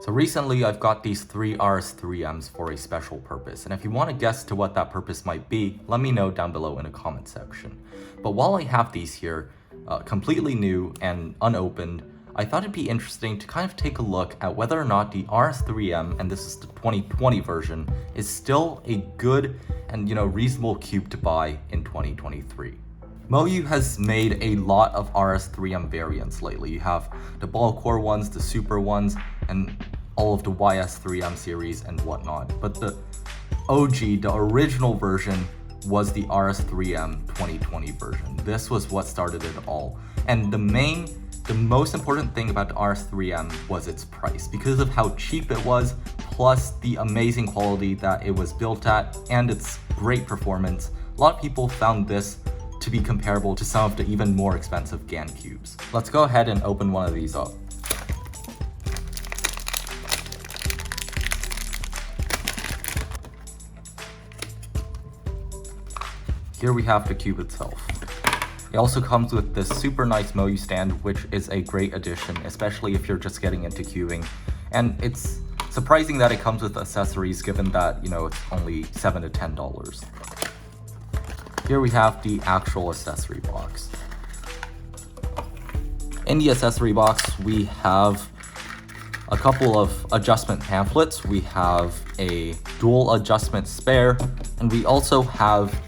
So recently I've got these 3 RS3Ms for a special purpose, and if you want to guess to what that purpose might be, let me know down below in the comment section. But while I have these here, completely new and unopened, I thought it'd be interesting to kind of take a look at whether or not the RS3M, and this is the 2020 version, is still a good and reasonable cube to buy in 2023. MoYu has made a lot of RS3M variants lately. You have the ball core ones, the super ones, and all of the YS3M series and whatnot. But the OG, the original version, was the RS3M 2020 version. This was what started it all. And the most important thing about the RS3M was its price, because of how cheap it was, plus the amazing quality that it was built at and its great performance. A lot of people found this to be comparable to some of the even more expensive GAN cubes. Let's go ahead and open one of these up. Here we have the cube itself. It also comes with this super nice MoYu stand, which is a great addition, especially if you're just getting into cubing. And it's surprising that it comes with accessories, given that, it's only $7 to $10. Here we have the actual accessory box. In the accessory box, we have a couple of adjustment pamphlets. We have a dual adjustment spare, and we also have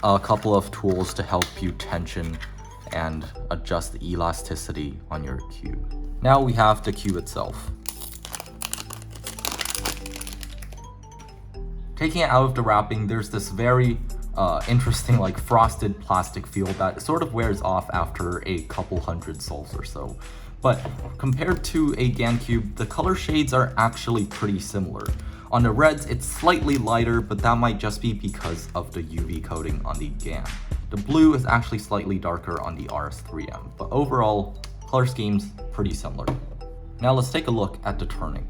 a couple of tools to help you tension and adjust the elasticity on your cube. Now we have the cube itself. Taking it out of the wrapping, there's this very interesting frosted plastic feel that sort of wears off after a couple hundred sols or so. But compared to a GAN cube, the color shades are actually pretty similar. On the reds, it's slightly lighter, but that might just be because of the UV coating on the GAN. The blue is actually slightly darker on the RS3M, but overall, color scheme's pretty similar. Now let's take a look at the turning.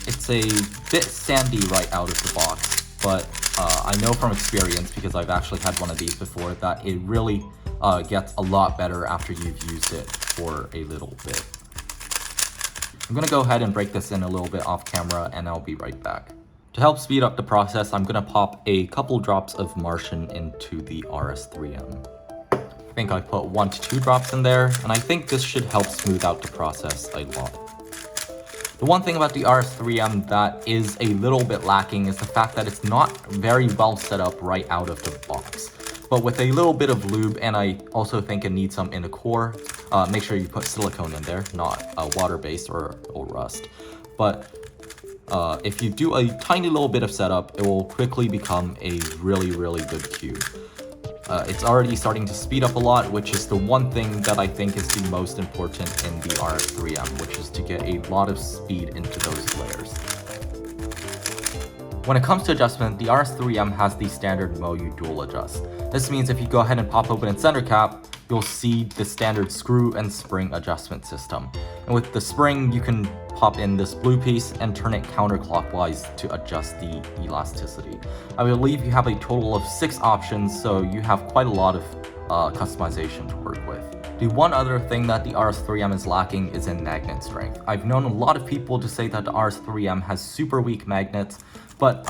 It's a bit sandy right out of the box, but I know from experience, because I've actually had one of these before, that it really gets a lot better after you've used it for a little bit. I'm gonna go ahead and break this in a little bit off camera, and I'll be right back. To help speed up the process, I'm gonna pop a couple drops of Martian into the RS3M. I think I put 1 to 2 drops in there, and I think this should help smooth out the process a lot. The one thing about the RS3M that is a little bit lacking is the fact that it's not very well set up right out of the box. But with a little bit of lube, and I also think it needs some in the core, make sure you put silicone in there, not water-based or rust. But if you do a tiny little bit of setup, it will quickly become a really, really good cube. It's already starting to speed up a lot, which is the one thing that I think is the most important in the RS3M, which is to get a lot of speed into those layers. When it comes to adjustment, the RS3M has the standard MoYu dual adjust. This means if you go ahead and pop open its center cap, you'll see the standard screw and spring adjustment system. And with the spring, you can pop in this blue piece and turn it counterclockwise to adjust the elasticity. I believe you have a total of 6 options, so you have quite a lot of customization to work with. The one other thing that the RS3M is lacking is in magnet strength. I've known a lot of people to say that the RS3M has super weak magnets, but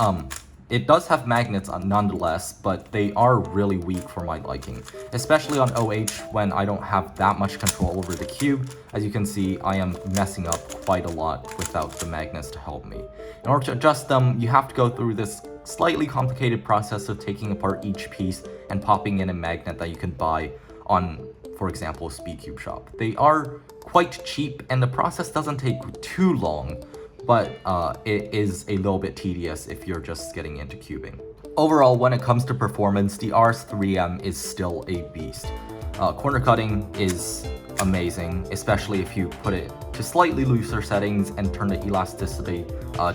it does have magnets nonetheless, but they are really weak for my liking, especially on OH when I don't have that much control over the cube. As you can see, I am messing up quite a lot without the magnets to help me. In order to adjust them, you have to go through this slightly complicated process of taking apart each piece and popping in a magnet that you can buy on, for example, Speedcube Shop. They are quite cheap, and the process doesn't take too long, but it is a little bit tedious if you're just getting into cubing. Overall, when it comes to performance, the RS3M is still a beast. Corner cutting is amazing, especially if you put it to slightly looser settings and turn the elasticity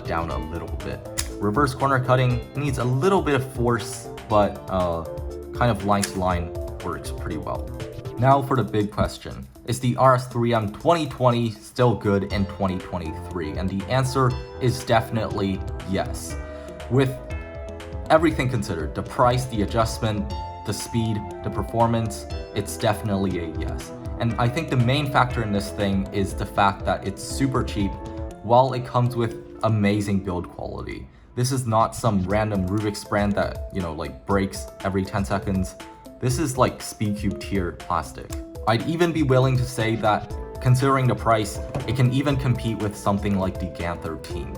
down a little bit. Reverse corner cutting needs a little bit of force, but kind of line to line works pretty well. Now for the big question. Is the RS3M 2020 still good in 2023? And the answer is definitely yes. With everything considered, the price, the adjustment, the speed, the performance, it's definitely a yes. And I think the main factor in this thing is the fact that it's super cheap while it comes with amazing build quality. This is not some random Rubik's brand that, like breaks every 10 seconds. This is like SpeedCube tier plastic. I'd even be willing to say that, considering the price, it can even compete with something like the GAN 13.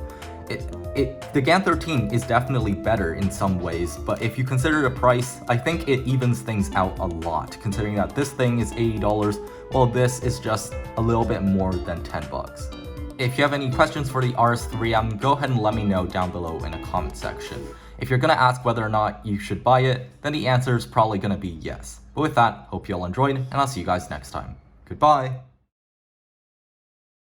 The GAN 13 is definitely better in some ways, but if you consider the price, I think it evens things out a lot, considering that this thing is $80, while this is just a little bit more than 10 bucks. If you have any questions for the RS3M, go ahead and let me know down below in the comment section. If you're gonna ask whether or not you should buy it, then the answer is probably gonna be yes. But with that, hope you all enjoyed, and I'll see you guys next time. Goodbye!